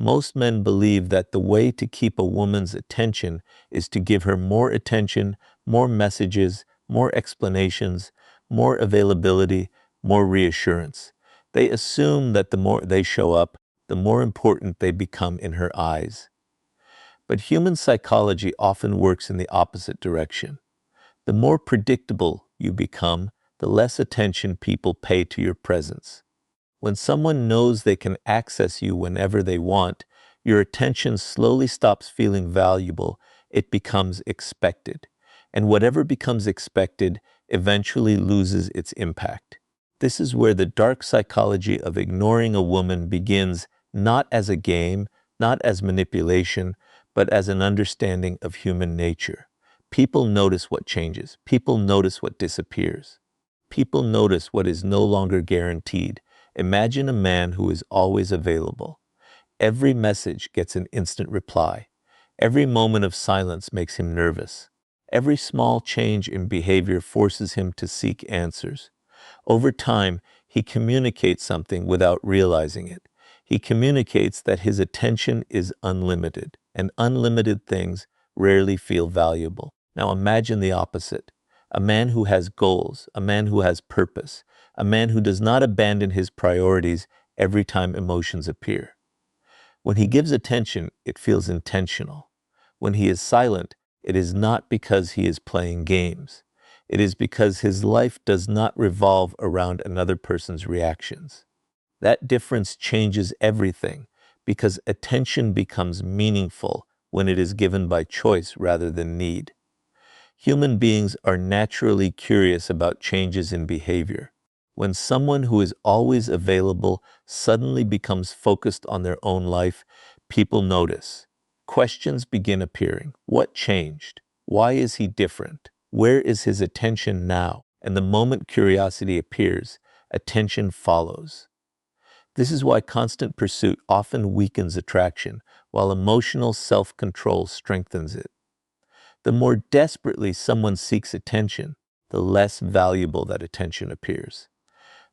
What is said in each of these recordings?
Most men believe that the way to keep a woman's attention is to give her more attention, more messages, more explanations, more availability, more reassurance. They assume that the more they show up, the more important they become in her eyes. But human psychology often works in the opposite direction. The more predictable you become, the less attention people pay to your presence. When someone knows they can access you whenever they want, your attention slowly stops feeling valuable. It becomes expected. And whatever becomes expected eventually loses its impact. This is where the dark psychology of ignoring a woman begins, not as a game, not as manipulation, but as an understanding of human nature. People notice what changes. People notice what disappears. People notice what is no longer guaranteed. Imagine a man who is always available. Every message gets an instant reply. Every moment of silence makes him nervous. Every small change in behavior forces him to seek answers. Over time, he communicates something without realizing it. He communicates that his attention is unlimited, and unlimited things rarely feel valuable. Now imagine the opposite. A man who has goals, a man who has purpose, a man who does not abandon his priorities every time emotions appear. When he gives attention, it feels intentional. When he is silent, it is not because he is playing games. It is because his life does not revolve around another person's reactions. That difference changes everything because attention becomes meaningful when it is given by choice rather than need. Human beings are naturally curious about changes in behavior. When someone who is always available suddenly becomes focused on their own life, people notice. Questions begin appearing. What changed? Why is he different? Where is his attention now? And the moment curiosity appears, attention follows. This is why constant pursuit often weakens attraction, while emotional self-control strengthens it. The more desperately someone seeks attention, the less valuable that attention appears.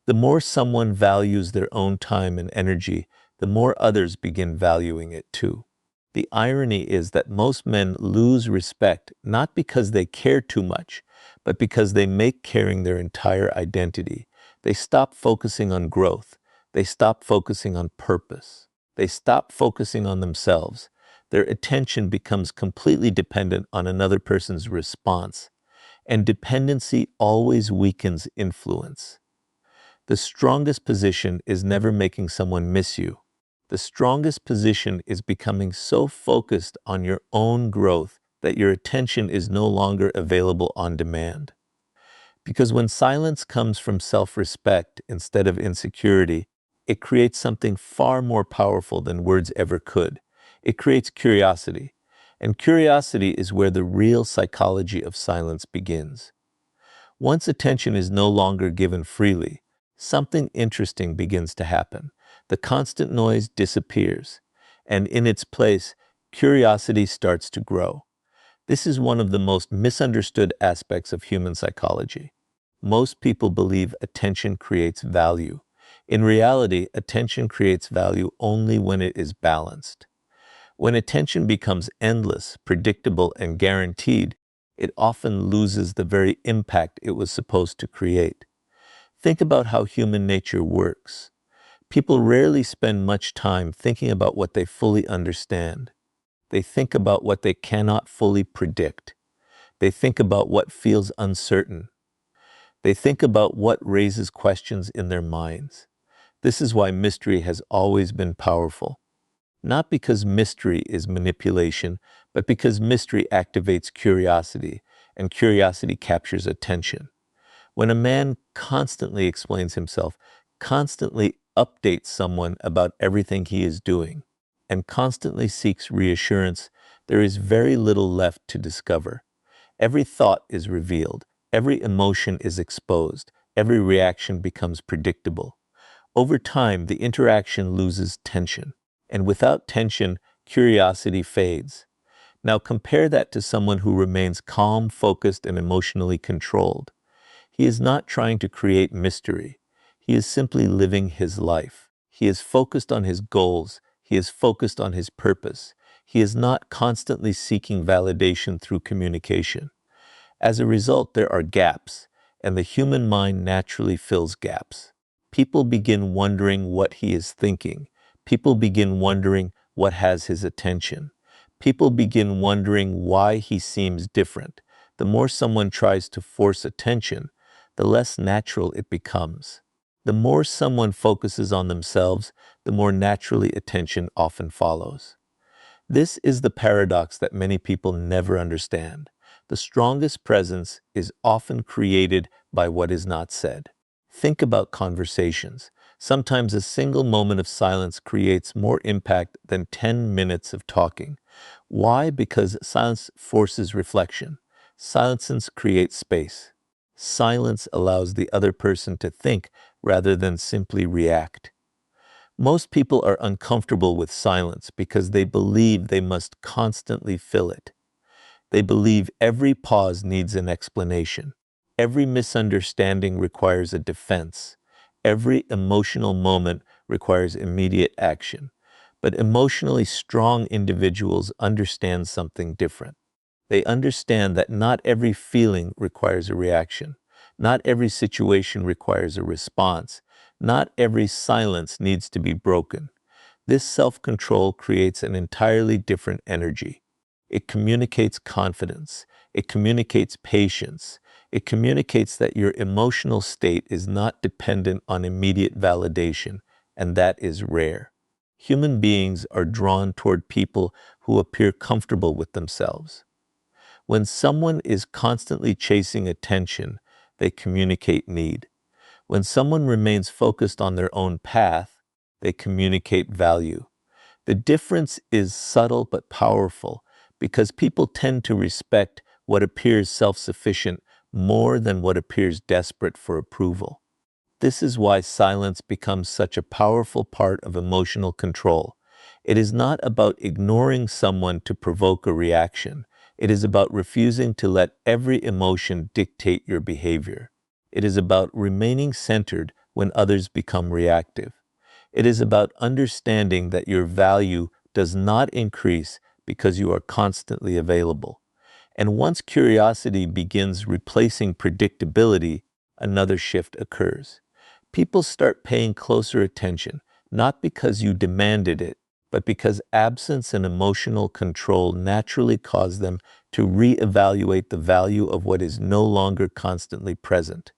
The more someone values their own time and energy, the more others begin valuing it too. The irony is that most men lose respect not because they care too much, but because they make caring their entire identity. They stop focusing on growth. They stop focusing on purpose. They stop focusing on themselves. Their attention becomes completely dependent on another person's response, and dependency always weakens influence. The strongest position is never making someone miss you. The strongest position is becoming so focused on your own growth that your attention is no longer available on demand. Because when silence comes from self-respect instead of insecurity, it creates something far more powerful than words ever could. It creates curiosity, and curiosity is where the real psychology of silence begins. Once attention is no longer given freely, something interesting begins to happen. The constant noise disappears, and in its place, curiosity starts to grow. This is one of the most misunderstood aspects of human psychology. Most people believe attention creates value. In reality, attention creates value only when it is balanced. When attention becomes endless, predictable, and guaranteed, it often loses the very impact it was supposed to create. Think about how human nature works. People rarely spend much time thinking about what they fully understand. They think about what they cannot fully predict. They think about what feels uncertain. They think about what raises questions in their minds. This is why mystery has always been powerful. Not because mystery is manipulation, but because mystery activates curiosity, and curiosity captures attention. When a man constantly explains himself, constantly updates someone about everything he is doing, and constantly seeks reassurance, there is very little left to discover. Every thought is revealed, every emotion is exposed, every reaction becomes predictable. Over time, the interaction loses tension, and without tension, curiosity fades. Now compare that to someone who remains calm, focused, and emotionally controlled. He is not trying to create mystery. He is simply living his life. He is focused on his goals. He is focused on his purpose. He is not constantly seeking validation through communication. As a result, there are gaps, and the human mind naturally fills gaps. People begin wondering what he is thinking. People begin wondering what has his attention. People begin wondering why he seems different. The more someone tries to force attention, the less natural it becomes. The more someone focuses on themselves, the more naturally attention often follows. This is the paradox that many people never understand. The strongest presence is often created by what is not said. Think about conversations. Sometimes a single moment of silence creates more impact than 10 minutes of talking. Why? Because silence forces reflection. Silence creates space. Silence allows the other person to think rather than simply react. Most people are uncomfortable with silence because they believe they must constantly fill it. They believe every pause needs an explanation. Every misunderstanding requires a defense. Every emotional moment requires immediate action. But emotionally strong individuals understand something different. They understand that not every feeling requires a reaction. Not every situation requires a response. Not every silence needs to be broken. This self-control creates an entirely different energy. It communicates confidence. It communicates patience. It communicates that your emotional state is not dependent on immediate validation, and that is rare. Human beings are drawn toward people who appear comfortable with themselves. When someone is constantly chasing attention, they communicate need. When someone remains focused on their own path, they communicate value. The difference is subtle but powerful because people tend to respect what appears self-sufficient more than what appears desperate for approval. This is why silence becomes such a powerful part of emotional control. It is not about ignoring someone to provoke a reaction. It is about refusing to let every emotion dictate your behavior. It is about remaining centered when others become reactive. It is about understanding that your value does not increase because you are constantly available. And once curiosity begins replacing predictability, another shift occurs. People start paying closer attention, not because you demanded it, but because absence and emotional control naturally cause them to reevaluate the value of what is no longer constantly present.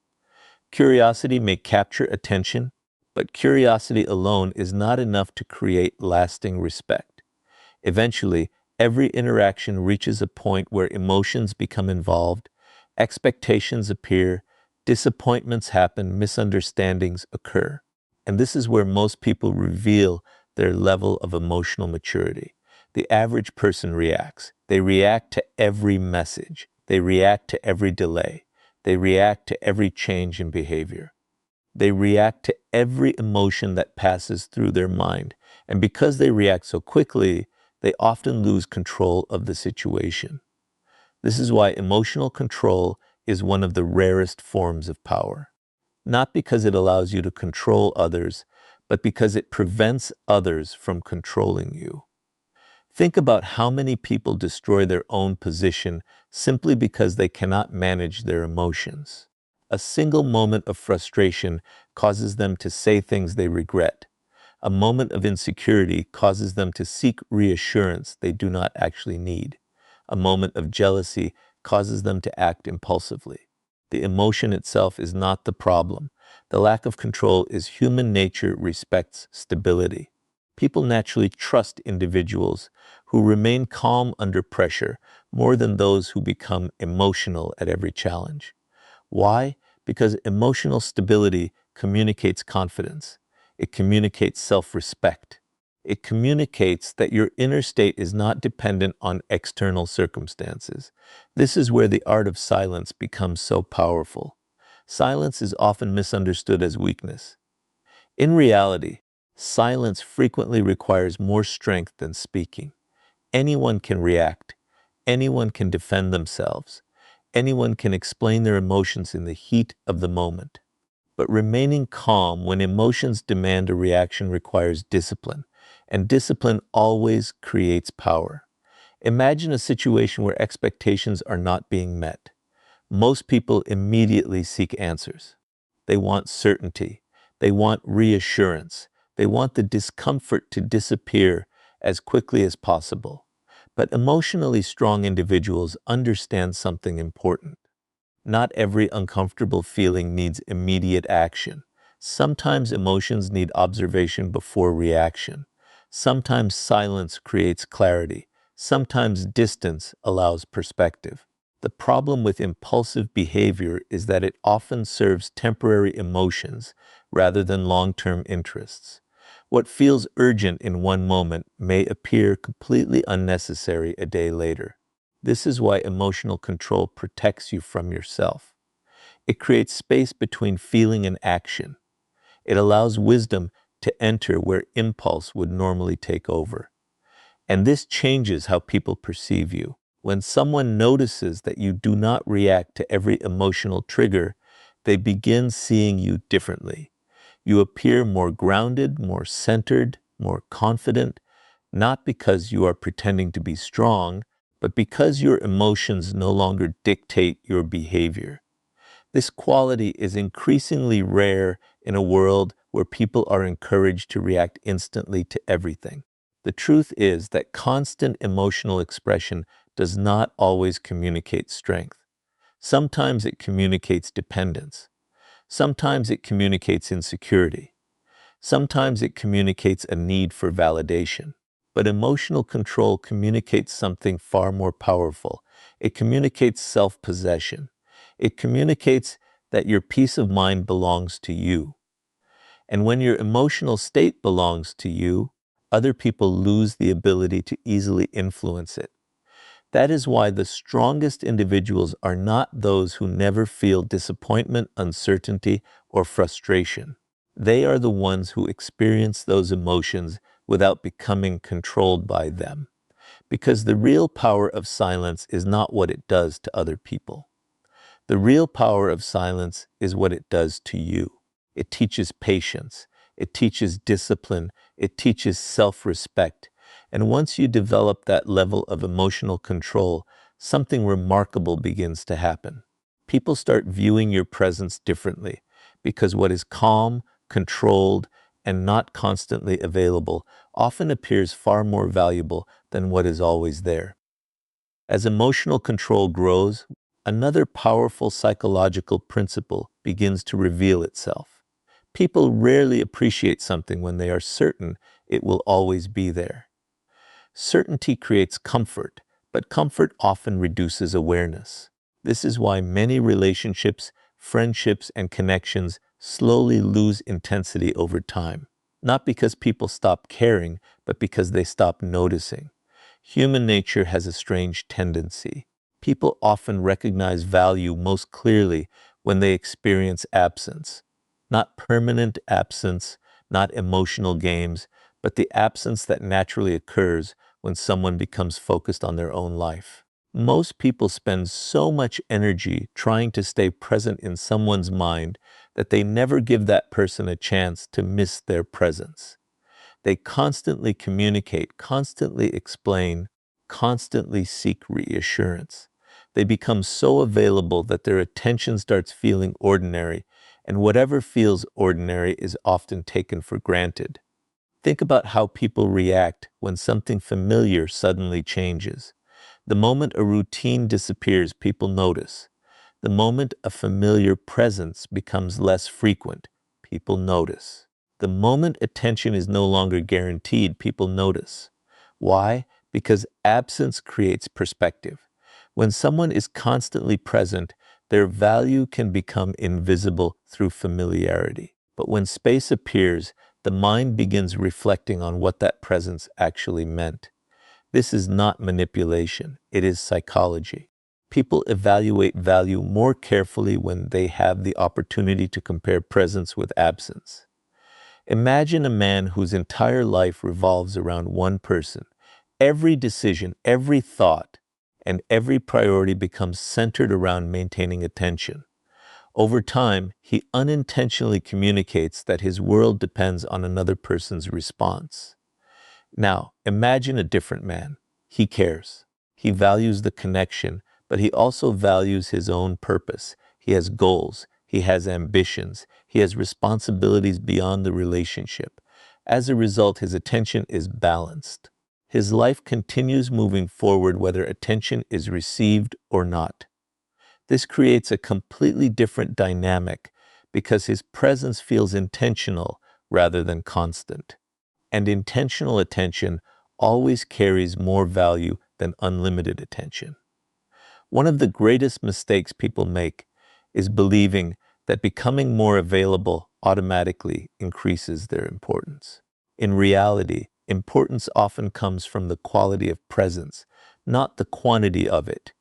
Curiosity may capture attention, but curiosity alone is not enough to create lasting respect. Eventually, every interaction reaches a point where emotions become involved, expectations appear, disappointments happen, misunderstandings occur. And this is where most people reveal their level of emotional maturity. The average person reacts. They react to every message. They react to every delay. They react to every change in behavior. They react to every emotion that passes through their mind. And because they react so quickly, they often lose control of the situation. This is why emotional control is one of the rarest forms of power. Not because it allows you to control others, but because it prevents others from controlling you. Think about how many people destroy their own position simply because they cannot manage their emotions. A single moment of frustration causes them to say things they regret. A moment of insecurity causes them to seek reassurance they do not actually need. A moment of jealousy causes them to act impulsively. The emotion itself is not the problem. The lack of control is human nature respects stability. People naturally trust individuals who remain calm under pressure more than those who become emotional at every challenge. Why? Because emotional stability communicates confidence. It communicates self-respect. It communicates that your inner state is not dependent on external circumstances. This is where the art of silence becomes so powerful. Silence is often misunderstood as weakness. In reality, silence frequently requires more strength than speaking. Anyone can react. Anyone can defend themselves. Anyone can explain their emotions in the heat of the moment. But remaining calm when emotions demand a reaction requires discipline. and discipline always creates power. Imagine a situation where expectations are not being met. Most people immediately seek answers. They want certainty. They want reassurance. They want the discomfort to disappear as quickly as possible. But emotionally strong individuals understand something important. Not every uncomfortable feeling needs immediate action. Sometimes emotions need observation before reaction. Sometimes silence creates clarity. Sometimes distance allows perspective. The problem with impulsive behavior is that it often serves temporary emotions rather than long-term interests. What feels urgent in one moment may appear completely unnecessary a day later. This is why emotional control protects you from yourself. It creates space between feeling and action. It allows wisdom to enter where impulse would normally take over. And this changes how people perceive you. When someone notices that you do not react to every emotional trigger, they begin seeing you differently. You appear more grounded, more centered, more confident, not because you are pretending to be strong, but because your emotions no longer dictate your behavior. This quality is increasingly rare in a world where people are encouraged to react instantly to everything. The truth is that constant emotional expression does not always communicate strength. Sometimes it communicates dependence. Sometimes it communicates insecurity. Sometimes it communicates a need for validation. But emotional control communicates something far more powerful. It communicates self-possession. It communicates that your peace of mind belongs to you. And when your emotional state belongs to you, other people lose the ability to easily influence it. That is why the strongest individuals are not those who never feel disappointment, uncertainty, or frustration. They are the ones who experience those emotions without becoming controlled by them. Because the real power of silence is not what it does to other people. The real power of silence is what it does to you. It teaches patience. It teaches discipline. It teaches self-respect. And once you develop that level of emotional control, something remarkable begins to happen. People start viewing your presence differently because what is calm, controlled, and not constantly available often appears far more valuable than what is always there. As emotional control grows, another powerful psychological principle begins to reveal itself. People rarely appreciate something when they are certain it will always be there. Certainty creates comfort, but comfort often reduces awareness. This is why many relationships, friendships, and connections slowly lose intensity over time. Not because people stop caring, but because they stop noticing. Human nature has a strange tendency. People often recognize value most clearly when they experience absence. Not permanent absence, not emotional games, but the absence that naturally occurs when someone becomes focused on their own life. Most people spend so much energy trying to stay present in someone's mind that they never give that person a chance to miss their presence. They constantly communicate, constantly explain, constantly seek reassurance. They become so available that their attention starts feeling ordinary, and whatever feels ordinary is often taken for granted. Think about how people react when something familiar suddenly changes. The moment a routine disappears, people notice. The moment a familiar presence becomes less frequent, people notice. The moment attention is no longer guaranteed, people notice. Why? Because absence creates perspective. When someone is constantly present, their value can become invisible through familiarity. But when space appears, the mind begins reflecting on what that presence actually meant. This is not manipulation, it is psychology. People evaluate value more carefully when they have the opportunity to compare presence with absence. Imagine a man whose entire life revolves around one person. Every decision, every thought, and every priority becomes centered around maintaining attention. Over time, he unintentionally communicates that his world depends on another person's response. Now, imagine a different man. He cares. He values the connection, but he also values his own purpose. He has goals. He has ambitions. He has responsibilities beyond the relationship. As a result, his attention is balanced. His life continues moving forward whether attention is received or not. This creates a completely different dynamic because his presence feels intentional rather than constant. And intentional attention always carries more value than unlimited attention. One of the greatest mistakes people make is believing that becoming more available automatically increases their importance. In reality, importance often comes from the quality of presence, not the quantity of it.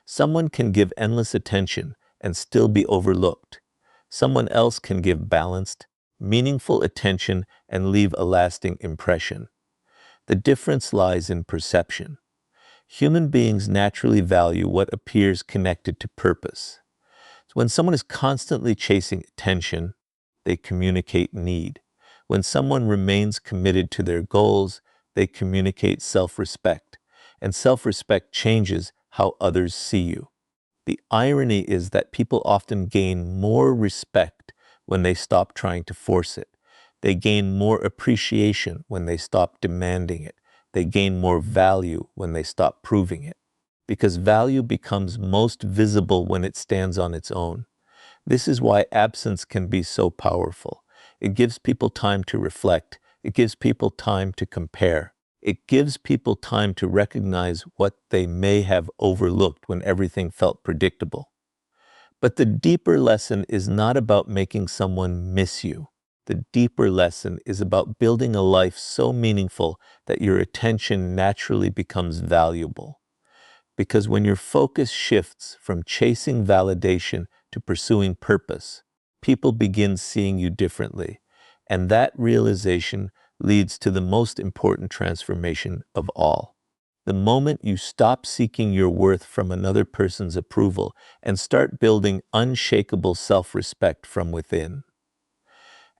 Someone can give endless attention and still be overlooked. Someone else can give balanced, meaningful attention and leave a lasting impression. The difference lies in perception. Human beings naturally value what appears connected to purpose. So when someone is constantly chasing attention, they communicate need. When someone remains committed to their goals, they communicate self-respect. And self-respect changes how others see you. The irony is that people often gain more respect when they stop trying to force it. They gain more appreciation when they stop demanding it. They gain more value when they stop proving it. Because value becomes most visible when it stands on its own. This is why absence can be so powerful. It gives people time to reflect. It gives people time to compare. It gives people time to recognize what they may have overlooked when everything felt predictable. But the deeper lesson is not about making someone miss you. The deeper lesson is about building a life so meaningful that your attention naturally becomes valuable. Because when your focus shifts from chasing validation to pursuing purpose, people begin seeing you differently. And that realization leads to the most important transformation of all. The moment you stop seeking your worth from another person's approval and start building unshakable self-respect from within.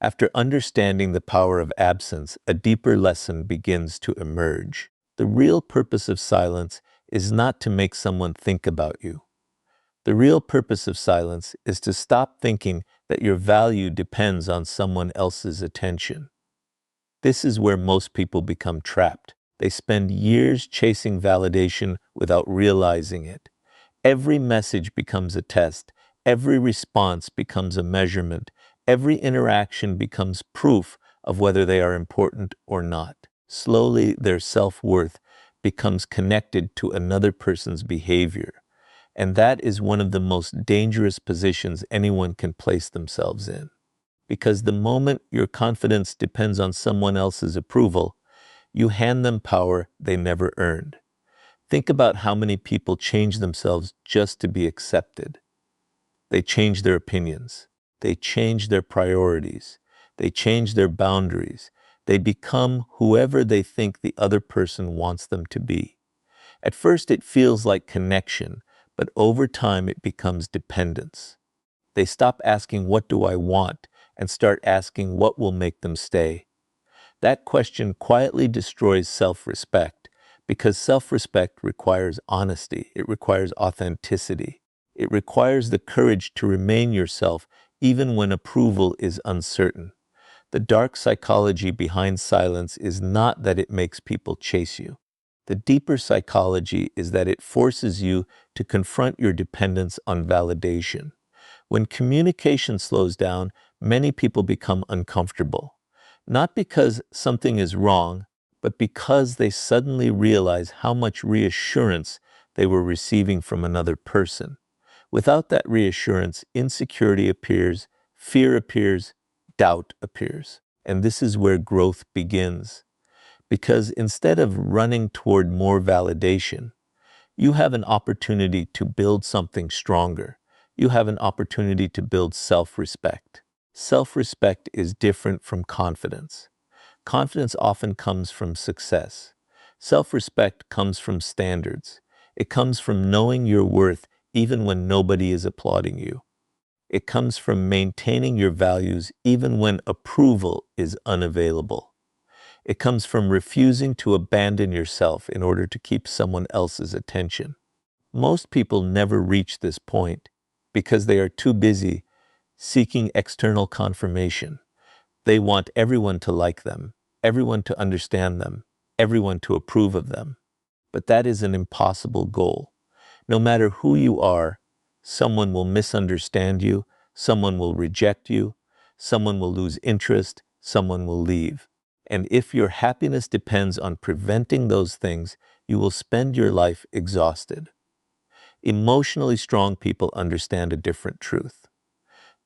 After understanding the power of absence, a deeper lesson begins to emerge. The real purpose of silence is not to make someone think about you. The real purpose of silence is to stop thinking that your value depends on someone else's attention. This is where most people become trapped. They spend years chasing validation without realizing it. Every message becomes a test. Every response becomes a measurement. Every interaction becomes proof of whether they are important or not. Slowly, their self-worth becomes connected to another person's behavior. And that is one of the most dangerous positions anyone can place themselves in. Because the moment your confidence depends on someone else's approval, you hand them power they never earned. Think about how many people change themselves just to be accepted. They change their opinions. They change their priorities. They change their boundaries. They become whoever they think the other person wants them to be. At first it feels like connection, but over time it becomes dependence. They stop asking, "What do I want?" and start asking, "What will make them stay?" That question quietly destroys self-respect because self-respect requires honesty. It requires authenticity. It requires the courage to remain yourself even when approval is uncertain. The dark psychology behind silence is not that it makes people chase you. The deeper psychology is that it forces you to confront your dependence on validation. When communication slows down, many people become uncomfortable. Not because something is wrong, but because they suddenly realize how much reassurance they were receiving from another person. Without that reassurance, insecurity appears, fear appears, doubt appears. And this is where growth begins. Because instead of running toward more validation, you have an opportunity to build something stronger. You have an opportunity to build self-respect. Self-respect is different from confidence. Confidence often comes from success. Self-respect comes from standards. It comes from knowing your worth even when nobody is applauding you. It comes from maintaining your values even when approval is unavailable. It comes from refusing to abandon yourself in order to keep someone else's attention. Most people never reach this point because they are too busy seeking external confirmation. They want everyone to like them, everyone to understand them, everyone to approve of them. But that is an impossible goal. No matter who you are, someone will misunderstand you, someone will reject you, someone will lose interest, someone will leave. And if your happiness depends on preventing those things, you will spend your life exhausted. Emotionally strong people understand a different truth.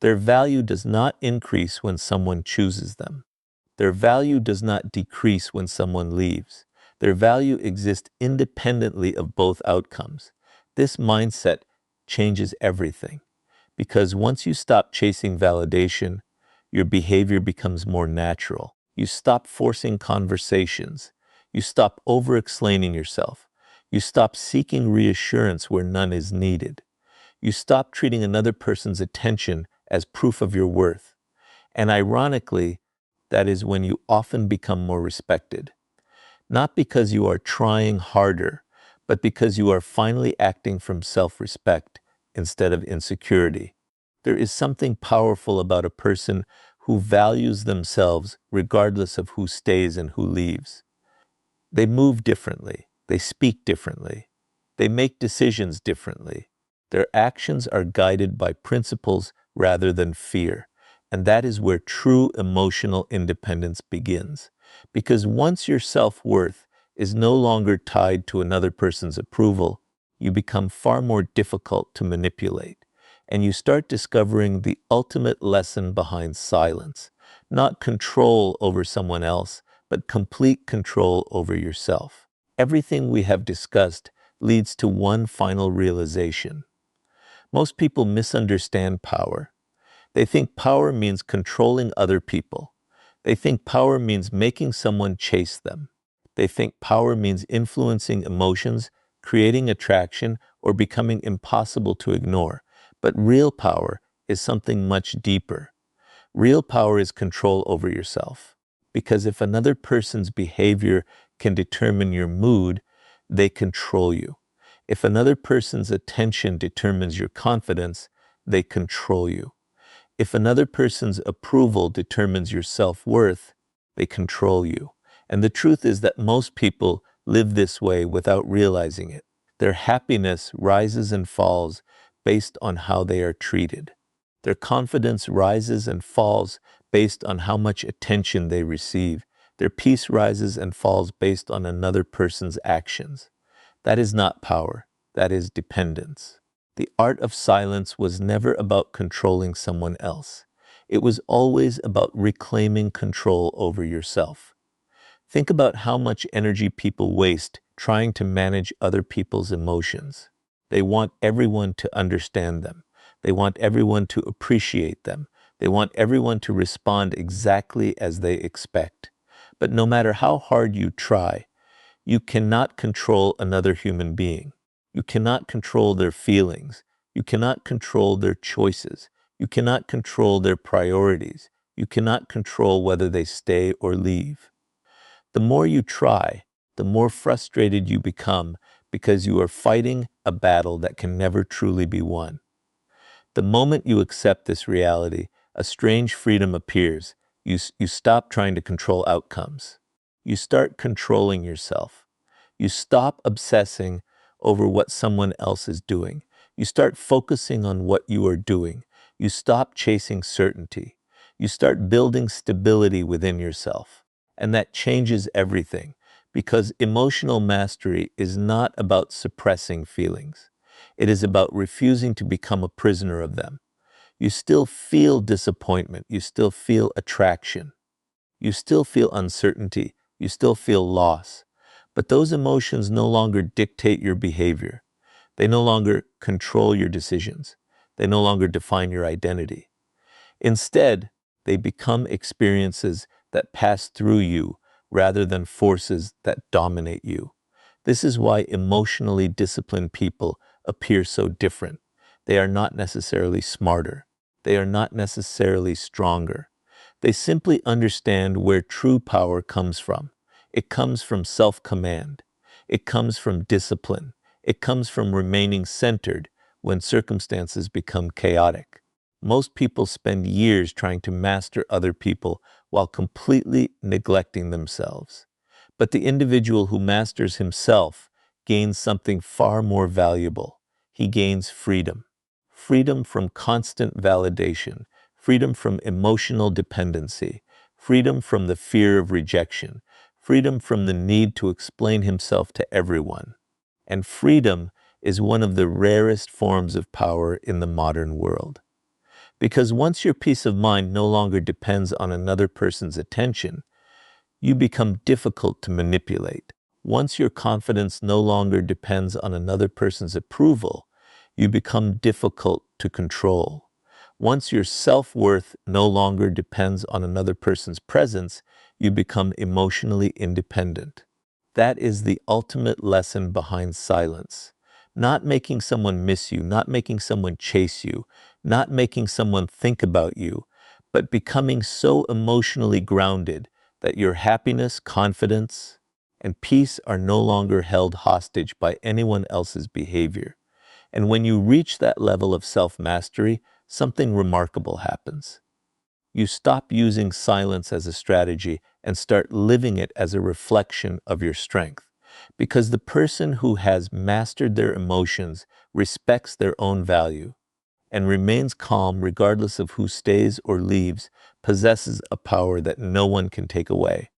Their value does not increase when someone chooses them. Their value does not decrease when someone leaves. Their value exists independently of both outcomes. This mindset changes everything, because once you stop chasing validation, your behavior becomes more natural. You stop forcing conversations. You stop over-explaining yourself. You stop seeking reassurance where none is needed. You stop treating another person's attention as proof of your worth. And ironically, that is when you often become more respected. Not because you are trying harder, but because you are finally acting from self-respect instead of insecurity. There is something powerful about a person who values themselves regardless of who stays and who leaves. They move differently. They speak differently. They make decisions differently. Their actions are guided by principles rather than fear. And that is where true emotional independence begins. Because once your self-worth is no longer tied to another person's approval, you become far more difficult to manipulate. And you start discovering the ultimate lesson behind silence. Not control over someone else, but complete control over yourself. Everything we have discussed leads to one final realization. Most people misunderstand power. They think power means controlling other people. They think power means making someone chase them. They think power means influencing emotions, creating attraction, or becoming impossible to ignore. But real power is something much deeper. Real power is control over yourself. Because if another person's behavior can determine your mood, they control you. If another person's attention determines your confidence, they control you. If another person's approval determines your self-worth, they control you. And the truth is that most people live this way without realizing it. Their happiness rises and falls based on how they are treated. Their confidence rises and falls based on how much attention they receive. Their peace rises and falls based on another person's actions. That is not power. That is dependence. The art of silence was never about controlling someone else. It was always about reclaiming control over yourself. Think about how much energy people waste trying to manage other people's emotions. They want everyone to understand them. They want everyone to appreciate them. They want everyone to respond exactly as they expect. But no matter how hard you try, you cannot control another human being. You cannot control their feelings. You cannot control their choices. You cannot control their priorities. You cannot control whether they stay or leave. The more you try, the more frustrated you become because you are fighting a battle that can never truly be won. The moment you accept this reality, a strange freedom appears. You stop trying to control outcomes. You start controlling yourself. You stop obsessing over what someone else is doing. You start focusing on what you are doing. You stop chasing certainty. You start building stability within yourself. And that changes everything, because emotional mastery is not about suppressing feelings. It is about refusing to become a prisoner of them. You still feel disappointment. You still feel attraction. You still feel uncertainty. You still feel loss. But those emotions no longer dictate your behavior. They no longer control your decisions. They no longer define your identity. Instead, they become experiences that pass through you rather than forces that dominate you. This is why emotionally disciplined people appear so different. They are not necessarily smarter. They are not necessarily stronger. They simply understand where true power comes from. It comes from self-command. It comes from discipline. It comes from remaining centered when circumstances become chaotic. Most people spend years trying to master other people while completely neglecting themselves. But the individual who masters himself gains something far more valuable. He gains freedom. Freedom from constant validation, freedom from emotional dependency, freedom from the fear of rejection, freedom from the need to explain himself to everyone. And freedom is one of the rarest forms of power in the modern world. Because once your peace of mind no longer depends on another person's attention, you become difficult to manipulate. Once your confidence no longer depends on another person's approval, you become difficult to control. Once your self-worth no longer depends on another person's presence, you become emotionally independent. That is the ultimate lesson behind silence. Not making someone miss you, not making someone chase you, not making someone think about you, but becoming so emotionally grounded that your happiness, confidence, and peace are no longer held hostage by anyone else's behavior. And when you reach that level of self-mastery, something remarkable happens. You stop using silence as a strategy and start living it as a reflection of your strength. Because the person who has mastered their emotions respects their own value and remains calm regardless of who stays or leaves, possesses a power that no one can take away.